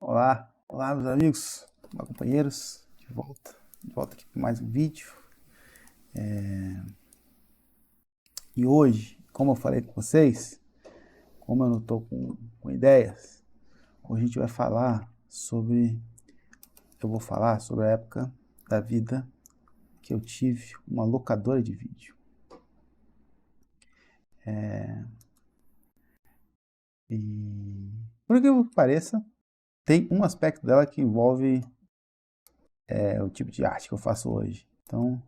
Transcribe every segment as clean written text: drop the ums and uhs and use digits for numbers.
Olá meus amigos, olá companheiros, de volta aqui com mais um vídeo. E hoje, como eu falei com vocês, como eu não estou com ideias, hoje a gente vai falar eu vou falar sobre a época da vida que eu tive uma locadora de vídeo. E por incrível que pareça, tem um aspecto dela que envolve o tipo de arte que eu faço hoje. Então,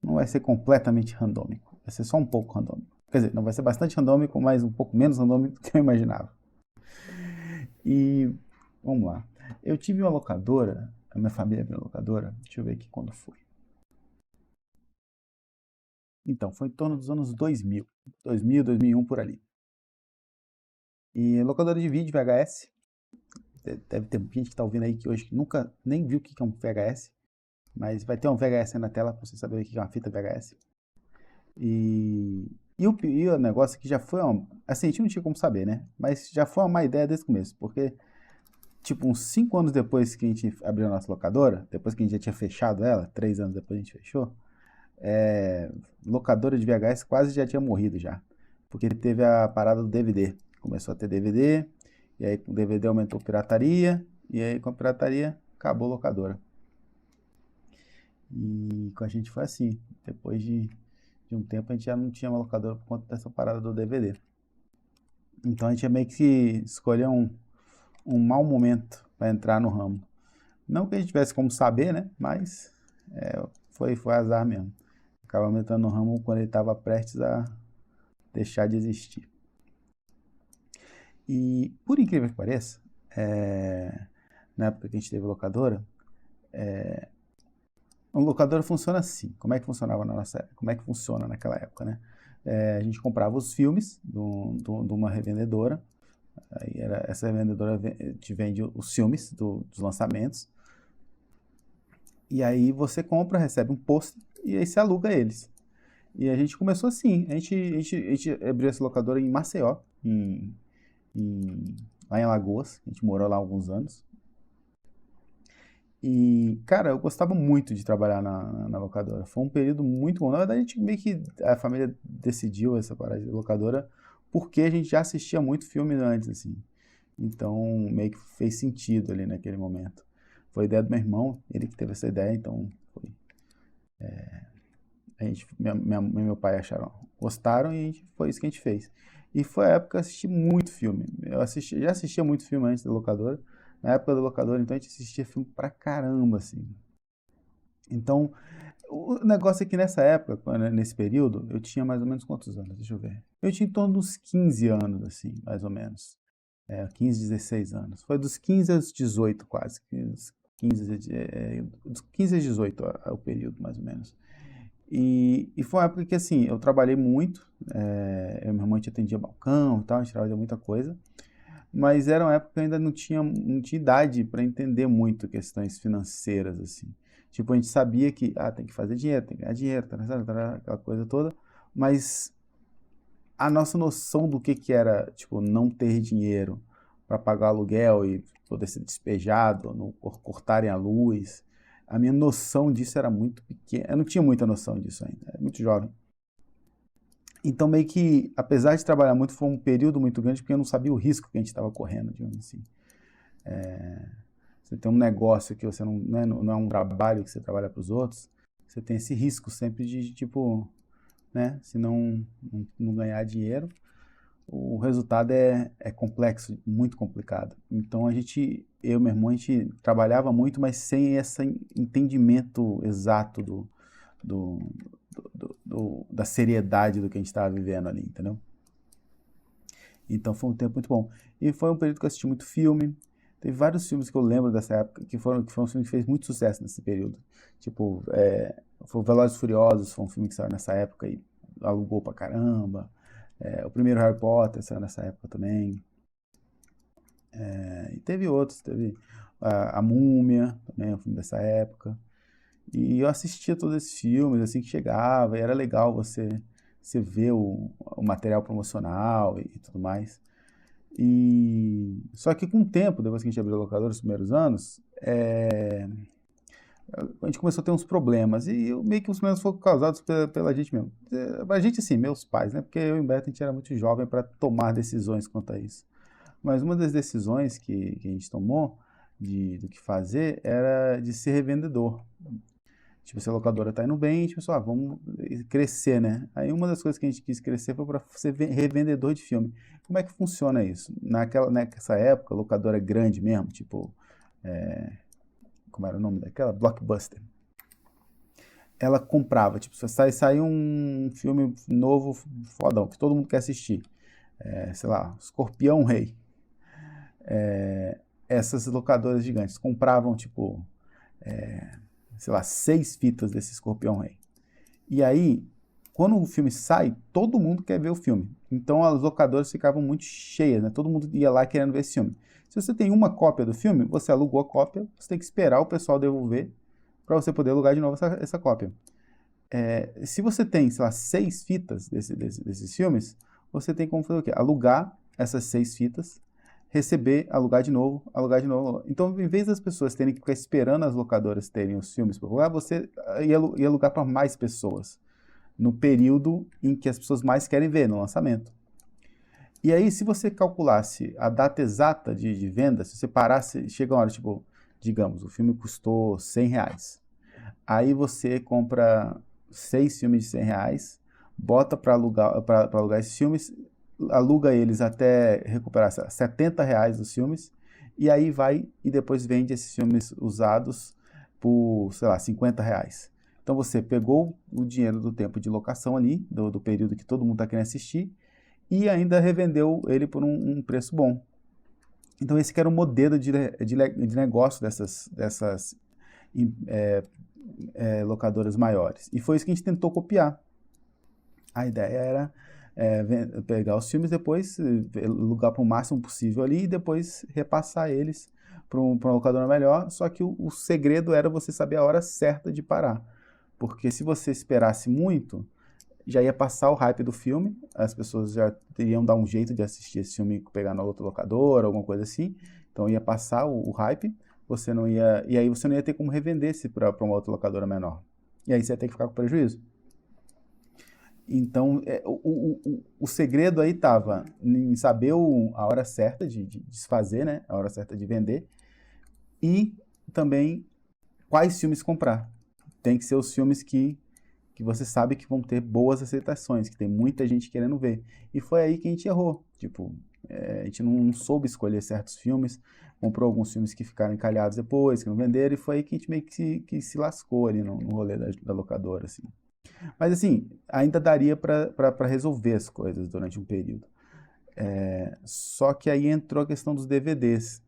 não vai ser completamente randômico, vai ser só um pouco randômico. Quer dizer, não vai ser bastante randômico, mas um pouco menos randômico do que eu imaginava. E vamos lá. Eu tive uma locadora, a minha família abriu uma locadora, deixa eu ver aqui quando foi. Então, foi em torno dos anos 2001 por ali. E locadora de vídeo VHS, deve ter gente que está ouvindo aí que hoje nunca nem viu o que é um VHS, mas vai ter um VHS aí na tela para você saber o que é uma fita VHS. E o negócio é que já foi assim, a gente não tinha como saber, né? Mas já foi uma má ideia desde o começo, porque, tipo, uns 5 anos depois que a gente abriu a nossa locadora, depois que a gente já tinha fechado ela, 3 anos depois a gente fechou, locadora de VHS quase já tinha morrido já. Porque teve a parada do DVD. Começou a ter DVD, e aí com o DVD aumentou a pirataria, e aí com a pirataria acabou a locadora. E com a gente foi assim, depois de um tempo a gente já não tinha uma locadora por conta dessa parada do DVD. Então a gente meio que escolheu um mau momento para entrar no ramo. Não que a gente tivesse como saber, né? Mas foi azar mesmo. Acabamos entrando no ramo quando ele estava prestes a deixar de existir. E por incrível que pareça, na época que a gente teve locadora, uma locadora funciona assim. Como é que funcionava na nossa época? Como é que funciona naquela época, né? A gente comprava os filmes de uma revendedora. Aí essa revendedora te vende os filmes dos lançamentos. E aí você compra, recebe um pôster e aí você aluga eles. E a gente começou assim. A gente abriu essa locadora em Maceió, lá em Alagoas. A gente morou lá há alguns anos. E, cara, eu gostava muito de trabalhar na locadora. Foi um período muito bom. Na verdade, a gente meio que a família decidiu essa parada de locadora porque a gente já assistia muito filme antes, assim. Então, meio que fez sentido ali naquele momento. Foi a ideia do meu irmão, ele que teve essa ideia, então meu pai acharam, gostaram e foi isso que a gente fez. E foi a época que eu assisti muito filme. Já assistia muito filme antes da locadora. Na época da locadora, então a gente assistia filme pra caramba, assim. Então, o negócio é que nessa época, nesse período, eu tinha mais ou menos quantos anos? Deixa eu ver. Eu tinha em torno dos 15 anos, assim, mais ou menos. 15, 16 anos. Foi dos 15 aos 18 quase. 15 a 18 o período, mais ou menos. E foi uma época que, assim, eu trabalhei muito. Eu e minha mãe atendia balcão e tal, a gente trabalhava muita coisa. Mas era uma época que eu ainda não tinha idade para entender muito questões financeiras, assim. Tipo, a gente sabia que tem que fazer dinheiro, tem que ganhar dinheiro, aquela coisa toda, mas a nossa noção do que era, tipo, não ter dinheiro para pagar aluguel e poder ser despejado, não cortarem a luz, a minha noção disso era muito pequena. Eu não tinha muita noção disso ainda, era muito jovem. Então, meio que, apesar de trabalhar muito, foi um período muito grande porque eu não sabia o risco que a gente estava correndo, digamos assim. Você tem um negócio que você não é um trabalho que você trabalha para os outros, você tem esse risco sempre de, tipo, né, se não ganhar dinheiro, o resultado é complexo, muito complicado. Então eu e meu irmão, a gente trabalhava muito, mas sem esse entendimento exato do, da seriedade do que a gente estava vivendo ali, entendeu? Então foi um tempo muito bom. E foi um período que eu assisti muito filme. Teve vários filmes que eu lembro dessa época que foram filmes que fez muito sucesso nesse período. Tipo, foi o Velozes e Furiosos, foi um filme que saiu nessa época e alugou pra caramba. O primeiro Harry Potter saiu nessa época também. E teve outros, teve a Múmia, também é um filme dessa época. E eu assistia todos esses filmes assim que chegava, e era legal você ver o material promocional e tudo mais. E só que com o tempo, depois que a gente abriu a locadora, nos primeiros anos, a gente começou a ter uns problemas. E meio que os problemas foram causados pela gente mesmo. A gente, assim, meus pais, né? Porque eu e o Beto, a gente era muito jovem para tomar decisões quanto a isso. Mas uma das decisões que a gente tomou do que fazer era de ser revendedor. Tipo, se a locadora tá indo bem, a gente pensou, vamos crescer, né? Aí uma das coisas que a gente quis crescer foi para ser revendedor de filme. Como é que funciona isso? Nessa época, a locadora grande mesmo, tipo, como era o nome daquela? Blockbuster. Ela comprava, tipo, sai um filme novo, fodão, que todo mundo quer assistir. Sei lá, Escorpião Rei. Essas locadoras gigantes compravam, tipo, sei lá, 6 fitas desse Escorpião Rei. E aí, quando o filme sai, todo mundo quer ver o filme. Então as locadoras ficavam muito cheias, né? Todo mundo ia lá querendo ver esse filme. Se você tem uma cópia do filme, você alugou a cópia, você tem que esperar o pessoal devolver para você poder alugar de novo essa cópia. Se você tem, sei lá, 6 fitas desses filmes, você tem como fazer o quê? Alugar essas 6 fitas, receber, alugar de novo, alugar de novo. Então, em vez das pessoas terem que ficar esperando as locadoras terem os filmes para alugar, você ia alugar para mais pessoas, no período em que as pessoas mais querem ver, no lançamento. E aí, se você calculasse a data exata de venda, se você parasse, chega uma hora, tipo, digamos, o filme custou R$100. Aí você compra 6 filmes de R$100, bota para alugar esses filmes, aluga eles até recuperar R$70 dos filmes, e aí vai e depois vende esses filmes usados por, sei lá, R$50. Então você pegou o dinheiro do tempo de locação ali, do período que todo mundo está querendo assistir, e ainda revendeu ele por um preço bom. Então esse que era o modelo de negócio dessas locadoras maiores. E foi isso que a gente tentou copiar. A ideia era pegar os filmes, depois alugar para o máximo possível ali e depois repassar eles para uma locadora melhor. Só que o segredo era você saber a hora certa de parar. Porque se você esperasse muito, já ia passar o hype do filme, as pessoas já teriam dar um jeito de assistir esse filme, pegar na outra locadora, alguma coisa assim. Então ia passar o hype, você não ia, e aí você não ia ter como revender esse para uma outra locadora menor. E aí você ia ter que ficar com prejuízo. Então, o segredo aí estava em saber a hora certa de desfazer, né? A hora certa de vender. E também quais filmes comprar. Tem que ser os filmes que você sabe que vão ter boas aceitações, que tem muita gente querendo ver. E foi aí que a gente errou. Tipo, a gente não soube escolher certos filmes, comprou alguns filmes que ficaram encalhados depois, que não venderam, e foi aí que a gente meio que se lascou ali no rolê da locadora, assim. Mas assim, ainda daria para resolver as coisas durante um período. Só que aí entrou a questão dos DVDs.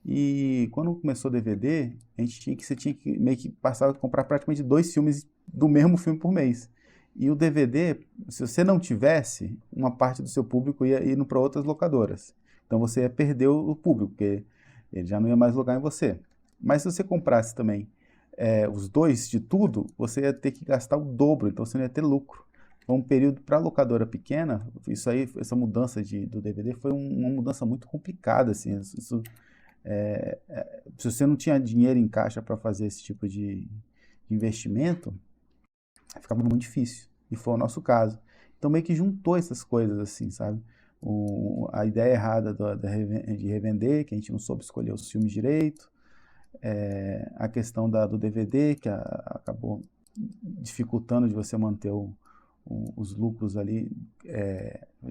E quando começou o DVD, você tinha que meio que passar a comprar praticamente 2 filmes do mesmo filme por mês. E o DVD, se você não tivesse, uma parte do seu público ia indo para outras locadoras. Então você ia perder o público, porque ele já não ia mais logar em você. Mas se você comprasse também os 2 de tudo, você ia ter que gastar o dobro, então você não ia ter lucro. Foi um período para locadora pequena, essa mudança do DVD foi uma mudança muito complicada, assim, se você não tinha dinheiro em caixa para fazer esse tipo de investimento, ficava muito difícil. E foi o nosso caso. Então meio que juntou essas coisas assim, sabe? A ideia errada de revender, que a gente não soube escolher os filmes direito, a questão do DVD, que acabou dificultando de você manter os lucros ali,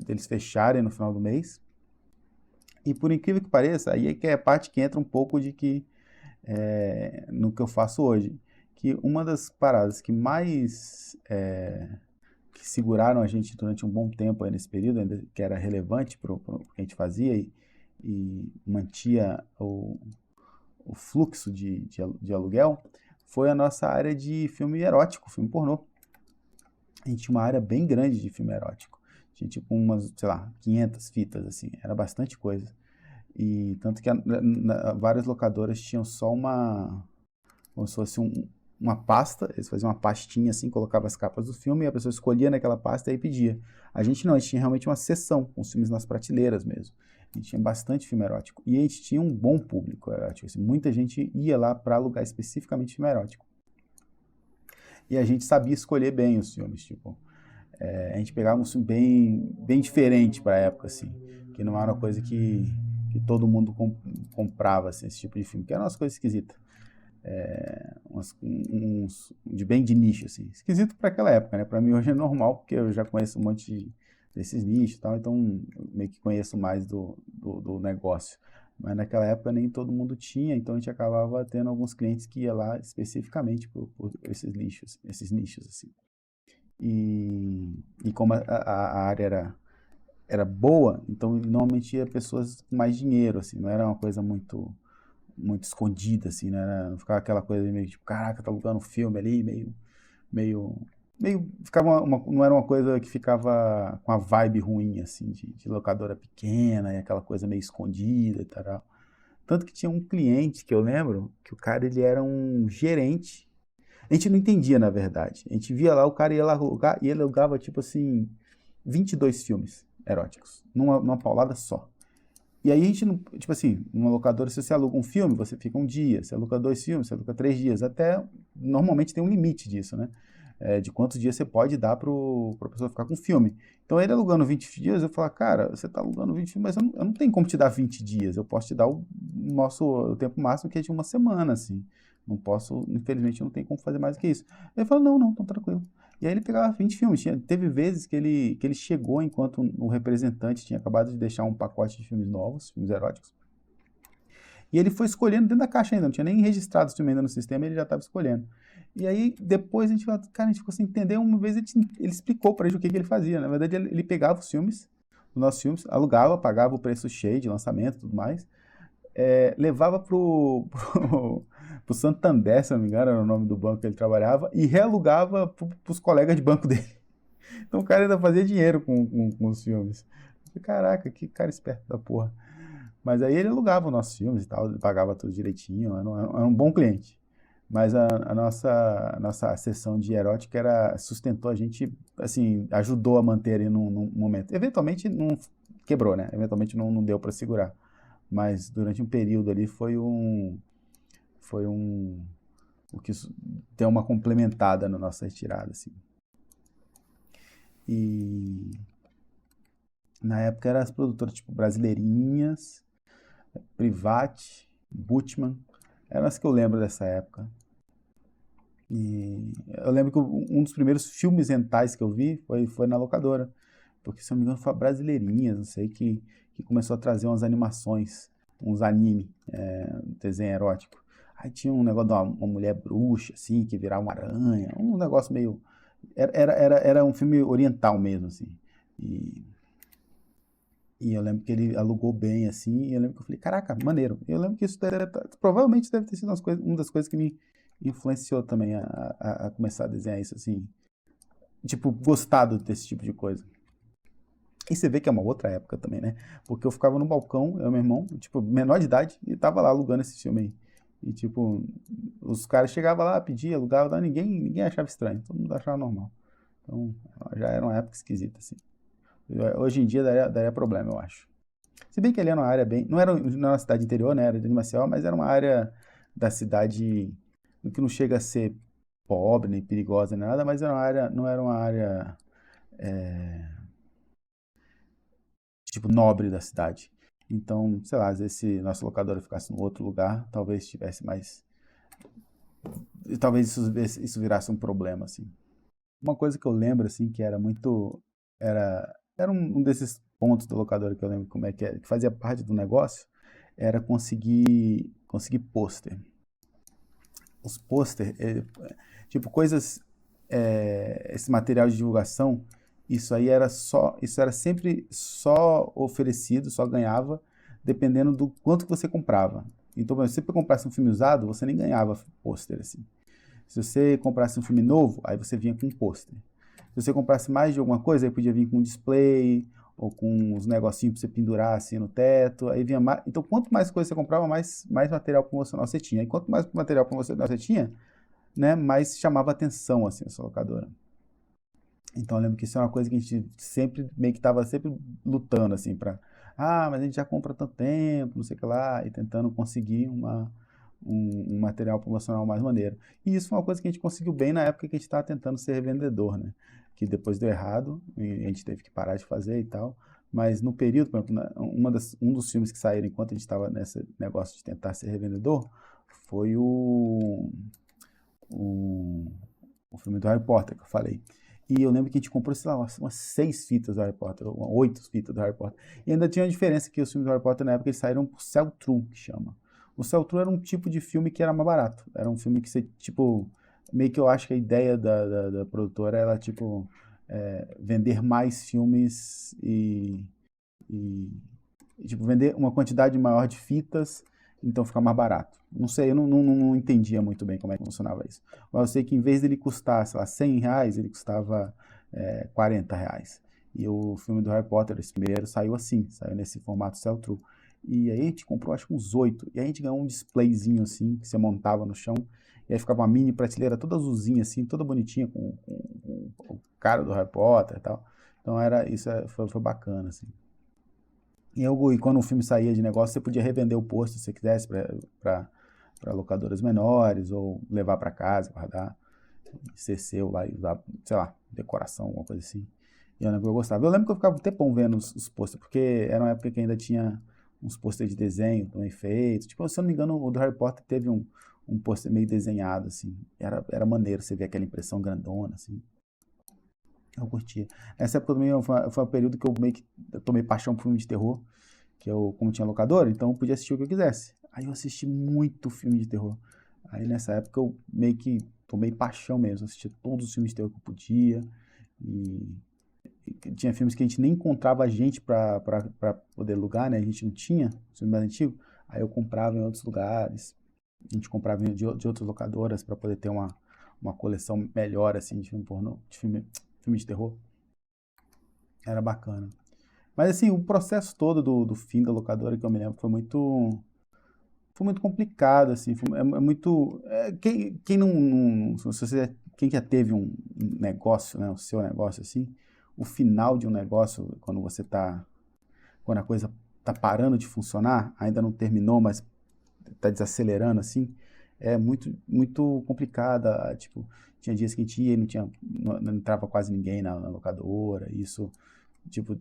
deles fecharem no final do mês. E por incrível que pareça, aí é que é a parte que entra um pouco de que no que eu faço hoje, que uma das paradas que mais que seguraram a gente durante um bom tempo aí nesse período, ainda que era relevante para o que a gente fazia e mantia o fluxo de aluguel, foi a nossa área de filme erótico, filme pornô. A gente tinha uma área bem grande de filme erótico. Tinha tipo umas, sei lá, 500 fitas, assim, era bastante coisa. E tanto que várias locadoras tinham só como se fosse uma pasta, eles faziam uma pastinha assim, colocavam as capas do filme e a pessoa escolhia naquela pasta e aí pedia. A gente não, a gente tinha realmente uma seção com os filmes nas prateleiras mesmo. E tinha bastante filme erótico. E a gente tinha um bom público erótico. Assim, muita gente ia lá para alugar especificamente filme erótico. E a gente sabia escolher bem os filmes, tipo, a gente pegava um filme bem diferente para a época, assim, que não era uma coisa que todo mundo comprava, assim, esse tipo de filme, que era umas coisas esquisitas, uns de bem de nicho, assim, esquisito para aquela época, né? Para mim hoje é normal, porque eu já conheço um monte desses nichos e tal, então eu meio que conheço mais do negócio. Mas naquela época nem todo mundo tinha, então a gente acabava tendo alguns clientes que ia lá especificamente por esses nichos, assim. E como a área era boa, então normalmente ia pessoas com mais dinheiro, assim, não era uma coisa muito escondida, assim, não ficava aquela coisa meio tipo, caraca, tá alugando um filme ali, meio, ficava não era uma coisa que ficava com a vibe ruim, assim, de locadora pequena e aquela coisa meio escondida e tal. Tanto que tinha um cliente que eu lembro, que o cara, ele era um gerente. A gente não entendia, na verdade. A gente via lá, o cara ia lá alugar, e ele alugava, tipo assim, 22 filmes eróticos, numa paulada só. E aí a gente não, tipo assim, numa locadora, se você aluga um filme, você fica um dia, se aluga 2 filmes, você aluga 3 dias, até, normalmente tem um limite disso, né? De quantos dias você pode dar pra pessoa ficar com o filme. Então ele alugando 20 dias, eu falo, cara, você tá alugando 20 filmes, mas eu não tenho como te dar 20 dias, eu posso te dar o tempo máximo, que é de uma semana, assim. Não posso, infelizmente, não tem como fazer mais do que isso. Ele falou, não, então tranquilo. E aí ele pegava 20 filmes. Teve vezes que ele chegou enquanto o representante tinha acabado de deixar um pacote de filmes novos, filmes eróticos. E ele foi escolhendo dentro da caixa ainda, não tinha nem registrado os filmes ainda no sistema, ele já estava escolhendo. E aí depois a gente falou, cara, a gente ficou sem entender. Uma vez ele explicou pra gente o que ele fazia. Na verdade, ele pegava os filmes, os nossos filmes, alugava, pagava o preço cheio de lançamento e tudo mais, levava pro Santander, se não me engano, era o nome do banco que ele trabalhava, e realugava pros colegas de banco dele. Então o cara ainda fazia dinheiro com os filmes. Eu falei, caraca, que cara esperto da porra. Mas aí ele alugava os nossos filmes e tal, ele pagava tudo direitinho, era um bom cliente. Mas a nossa sessão de erótica sustentou a gente, assim, ajudou a manter ali num momento. Eventualmente não quebrou, né? Eventualmente não deu para segurar. Mas durante um período ali foi o que deu uma complementada na nossa retirada, assim. E na época eram as produtoras tipo Brasileirinhas, Private, Butchman, eram as que eu lembro dessa época. E eu lembro que um dos primeiros filmes rentais que eu vi foi na locadora, porque se eu não me engano foi a Brasileirinhas, não sei, que começou a trazer umas animações, uns anime, desenho erótico. Aí tinha um negócio de uma mulher bruxa, assim, que virava uma aranha, um negócio meio... Era um filme oriental mesmo, assim. E, e eu lembro que ele alugou bem, assim, e eu lembro que eu falei, caraca, maneiro. E eu lembro que isso provavelmente deve ter sido uma das coisas que me influenciou também a começar a desenhar isso, assim. Tipo, gostado desse tipo de coisa. E você vê que é uma outra época também, né? Porque eu ficava no balcão, eu e meu irmão, tipo, menor de idade, e tava lá alugando esse filme aí. E, tipo, os caras chegavam lá, pediam, alugavam, ninguém achava estranho, todo mundo achava normal. Então, já era uma época esquisita, assim. Hoje em dia daria problema, eu acho. Se bem que ali era uma área bem. Não era uma cidade interior, né? Era de Maceió, mas era uma área da cidade que não chega a ser pobre, nem perigosa, nem nada, mas era uma área, não era uma área tipo nobre da cidade. Então, sei lá, às vezes se nossa locadora ficasse em outro lugar, talvez tivesse mais. Talvez isso virasse um problema, assim. Uma coisa que eu lembro, assim, que era muito. Era um desses pontos da locadora que eu lembro como é que fazia parte do negócio, era conseguir pôster. Os pôster, tipo, coisas, esse material de divulgação, isso era sempre só oferecido, só ganhava, dependendo do quanto que você comprava. Então, por exemplo, se você comprasse um filme usado, você nem ganhava pôster, assim. Se você comprasse um filme novo, aí você vinha com um pôster. Se você comprasse mais de alguma coisa, aí podia vir com um display, ou com uns negocinhos para você pendurar assim no teto, aí vinha mais. Então, quanto mais coisa você comprava, mais material promocional você tinha. E quanto mais material promocional você tinha, né, mais chamava atenção assim a sua locadora. Então, eu lembro que isso é uma coisa que a gente sempre meio que estava sempre lutando assim para Ah, mas a gente já compra há tanto tempo, não sei o que lá, e tentando conseguir um material promocional mais maneiro. E isso foi uma coisa que a gente conseguiu bem na época que a gente estava tentando ser revendedor, né? Que depois deu errado, e a gente teve que parar de fazer e tal. Mas no período, por exemplo, um dos filmes que saíram enquanto a gente estava nesse negócio de tentar ser revendedor foi o, o filme do Harry Potter, que eu falei. E eu lembro que a gente comprou, sei lá, umas 6 fitas do Harry Potter, ou 8 fitas do Harry Potter. E ainda tinha uma diferença que os filmes do Harry Potter na época eles saíram por sell-through, que chama. O sell-through era um tipo de filme que era mais barato. Era um filme que você, tipo, meio que eu acho que a ideia da produtora era, tipo, vender mais filmes e, tipo, vender uma quantidade maior de fitas, então ficar mais barato. Não sei, eu não entendia muito bem como é que funcionava isso. Mas eu sei que em vez dele custar, sei lá, R$ 100, ele custava R$ 40. E o filme do Harry Potter, esse primeiro, saiu assim, saiu nesse formato sell-through. E aí a gente comprou acho que uns 8. E aí a gente ganhou um displayzinho assim, que você montava no chão. E aí ficava uma mini prateleira toda azulzinha assim, toda bonitinha, com o cara do Harry Potter e tal. Então foi bacana, assim. E quando o filme saía de negócio, você podia revender o pôster se você quisesse para locadoras menores ou levar para casa, guardar, ser seu lá e usar, sei lá, decoração, alguma coisa assim. E eu lembro que eu gostava. Eu lembro que eu ficava um tempão vendo os pôsteres, porque era uma época que ainda tinha uns pôsteres de desenho também feitos. Tipo, se eu não me engano, o do Harry Potter teve um pôster meio desenhado, assim. Era maneiro você ver aquela impressão grandona, assim. Eu curtia. Essa época também foi um período que eu meio que eu tomei paixão por filme de terror, que eu, como tinha locadora, então eu podia assistir o que eu quisesse. Aí eu assisti muito filme de terror. Aí nessa época eu meio que tomei paixão mesmo, assisti todos os filmes de terror que eu podia. E, e tinha filmes que a gente nem encontrava gente pra poder alugar, né? A gente não tinha, filme mais antigo. Aí eu comprava em outros lugares. A gente comprava de outras locadoras para poder ter uma coleção melhor, assim, de filme pornô, filme de terror. Era bacana. Mas assim, o processo todo do fim da locadora que eu me lembro foi muito complicado, assim, é muito, quem se você, quem já teve um negócio, né, o seu negócio assim, o final de um negócio, quando a coisa tá parando de funcionar, ainda não terminou, mas tá desacelerando assim, é muito, muito complicada, tipo, tinha dias que a gente ia e não entrava quase ninguém na locadora, isso, tipo,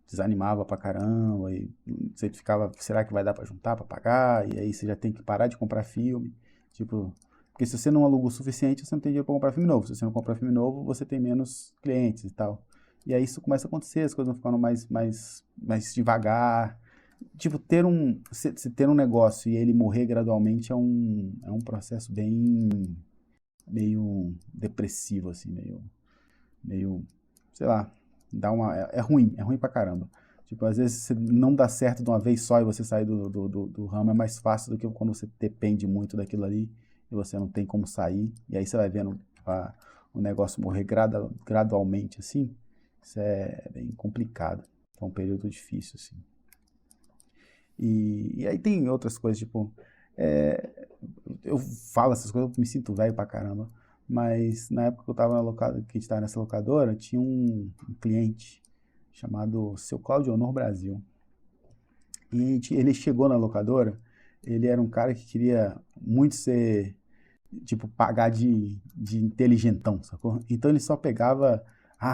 desanimava pra caramba, e você ficava, será que vai dar pra juntar pra pagar? E aí você já tem que parar de comprar filme, tipo, porque se você não aluga o suficiente, você não tem dinheiro pra comprar filme novo. Se você não comprar filme novo, você tem menos clientes e tal. E aí isso começa a acontecer, as coisas vão ficando mais devagar. Tipo, se ter um negócio e ele morrer gradualmente é um processo bem, meio depressivo, assim, meio, sei lá, é ruim pra caramba. Tipo, às vezes você não dá certo de uma vez só e você sair do ramo é mais fácil do que quando você depende muito daquilo ali e você não tem como sair. E aí você vai vendo o negócio morrer gradualmente, assim. Isso é bem complicado. É um período difícil, assim. E aí tem outras coisas, tipo, é, eu falo essas coisas, eu me sinto velho pra caramba, mas na época que eu tava que a gente tava nessa locadora, tinha um cliente chamado Seu Claudio Honor Brasil. E ele chegou na locadora, ele era um cara que queria muito ser, tipo, pagar de inteligentão, sacou? Então ele só pegava,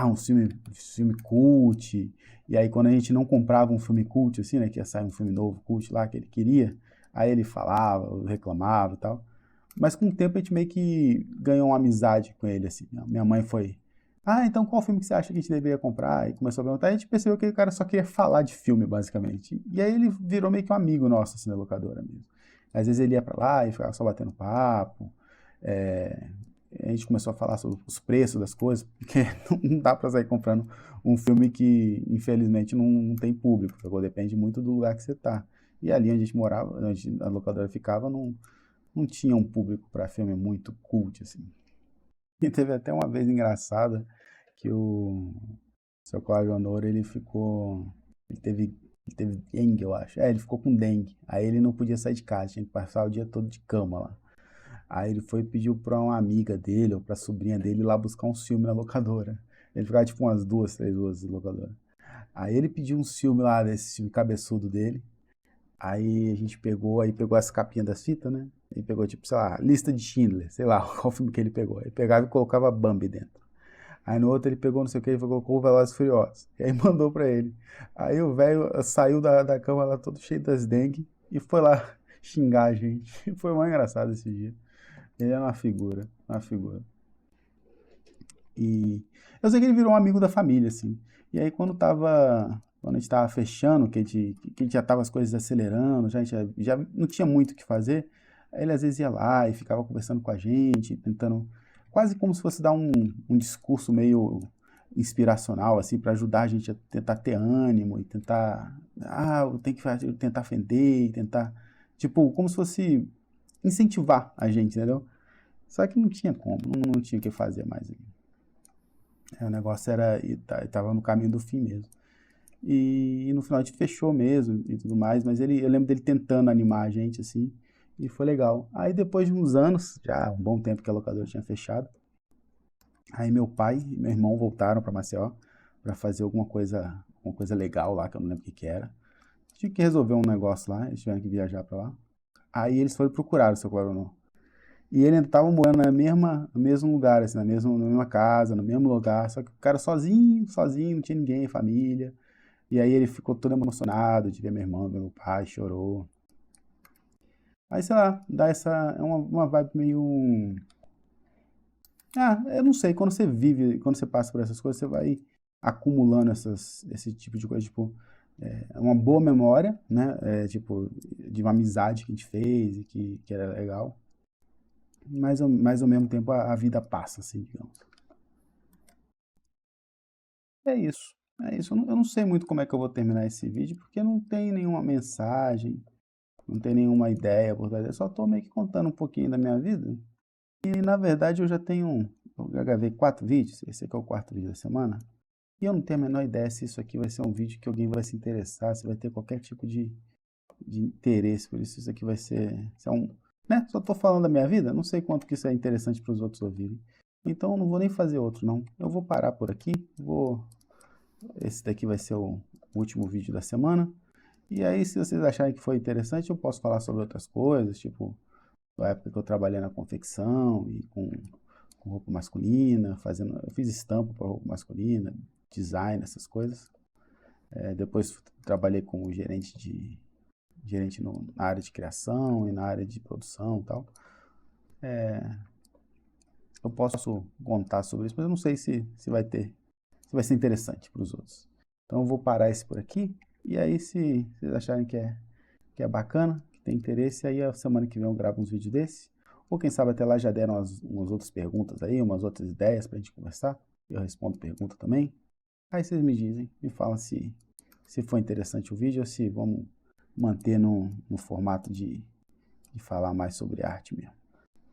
um filme cult, e aí quando a gente não comprava um filme cult, assim, né, que ia sair um filme novo, cult lá, que ele queria, aí ele falava, reclamava e tal. Mas com o tempo a gente meio que ganhou uma amizade com ele, assim. Minha mãe foi, então qual filme que você acha que a gente deveria comprar? E começou a perguntar, e a gente percebeu que o cara só queria falar de filme, basicamente. E aí ele virou meio que um amigo nosso, assim, na locadora mesmo. Às vezes ele ia pra lá e ficava só batendo papo, é, a gente começou a falar sobre os preços das coisas, porque não dá para sair comprando um filme que, infelizmente, não tem público, sacou? Depende muito do lugar que você tá. E ali onde a gente morava, onde a locadora ficava, não tinha um público para filme muito cult, assim. E teve até uma vez engraçada que o seu Cláudio Honor, ele teve dengue, eu acho. Ele ficou com dengue. Aí ele não podia sair de casa, tinha que passar o dia todo de cama lá. Aí ele foi e pediu pra uma amiga dele, ou pra sobrinha dele, ir lá buscar um filme na locadora. Ele ficava tipo umas 2, 3 horas na locadora. Aí ele pediu um filme lá, desse filme cabeçudo dele. Aí a gente pegou as capinhas das fitas, né? Ele pegou, tipo, sei lá, lista de Schindler, sei lá, qual filme que ele pegou. Ele pegava e colocava Bambi dentro. Aí no outro ele pegou não sei o que, ele colocou o Velozes e Furiosos. E aí mandou pra ele. Aí o velho saiu da cama lá todo cheio das dengue e foi lá xingar a gente. Foi mais engraçado esse dia. Ele era uma figura, uma figura. E eu sei que ele virou um amigo da família, assim. E aí quando a gente tava fechando, que já tava as coisas acelerando, já não tinha muito o que fazer, aí ele às vezes ia lá e ficava conversando com a gente, tentando, quase como se fosse dar um discurso meio inspiracional, assim, para ajudar a gente a tentar ter ânimo e tentar, eu tenho que tentar ofender, e tentar, tipo, como se fosse incentivar a gente, entendeu? Só que não tinha como, não tinha o que fazer mais ali. O negócio era, tava no caminho do fim mesmo. E no final a gente fechou mesmo e tudo mais, mas eu lembro dele tentando animar a gente, assim, e foi legal. Aí depois de uns anos, já um bom tempo que a locadora tinha fechado, aí meu pai e meu irmão voltaram para Maceió para fazer alguma coisa legal lá, que eu não lembro o que que era. Tinha que resolver um negócio lá, eles tiveram que viajar para lá. Aí eles foram procurar o seu Coronel. E ele ainda estava morando no mesmo lugar, assim, na mesma casa, no mesmo lugar, só que o cara sozinho, sozinho, não tinha ninguém, família. E aí ele ficou todo emocionado de ver meu irmão, ver meu pai, chorou. Aí, sei lá, é uma vibe meio. Eu não sei, quando você vive, quando você passa por essas coisas, você vai acumulando esse tipo de coisa, tipo, uma boa memória, né? Tipo, de uma amizade que a gente fez e que era legal. Mas ao mesmo tempo a vida passa, assim, digamos. É isso. É isso. Eu não sei muito como é que eu vou terminar esse vídeo, porque não tem nenhuma mensagem, não tem nenhuma ideia por trás. Eu só tô meio que contando um pouquinho da minha vida. E na verdade eu já gravei 4 vídeos, esse aqui é o quarto vídeo da semana. E eu não tenho a menor ideia se isso aqui vai ser um vídeo que alguém vai se interessar, se vai ter qualquer tipo de interesse. Por isso aqui se é um, né? Só tô falando da minha vida, não sei quanto que isso é interessante para os outros ouvirem. Então eu não vou nem fazer outro, não. Eu vou parar por aqui, esse daqui vai ser o último vídeo da semana. E aí, se vocês acharem que foi interessante, eu posso falar sobre outras coisas, tipo, da época que eu trabalhei na confecção e com roupa masculina, eu fiz estampa para roupa masculina, design, essas coisas. Depois trabalhei como na área de criação e na área de produção e tal. Eu posso contar sobre isso, mas eu não sei se vai ser interessante para os outros. Então eu vou parar esse por aqui. E aí, se vocês acharem que é bacana, que tem interesse, aí a semana que vem eu gravo uns vídeos desse. Ou quem sabe até lá já deram umas outras perguntas aí, umas outras ideias pra gente conversar. Eu respondo pergunta também. Aí vocês me dizem, me falam se foi interessante o vídeo ou se vamos manter no formato de falar mais sobre arte mesmo.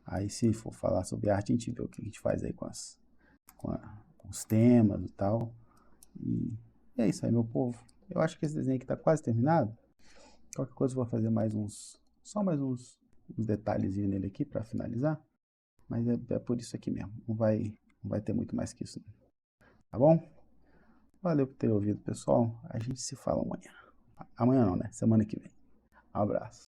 Aí se for falar sobre arte, a gente vê o que a gente faz aí com os temas e tal. E é isso aí, meu povo. Eu acho que esse desenho aqui tá quase terminado. Qualquer coisa eu vou fazer só mais uns detalhezinhos nele aqui para finalizar. Mas é por isso aqui mesmo. Não vai ter muito mais que isso. Tá bom? Valeu por ter ouvido, pessoal. A gente se fala amanhã. Amanhã não, né? Semana que vem. Um abraço.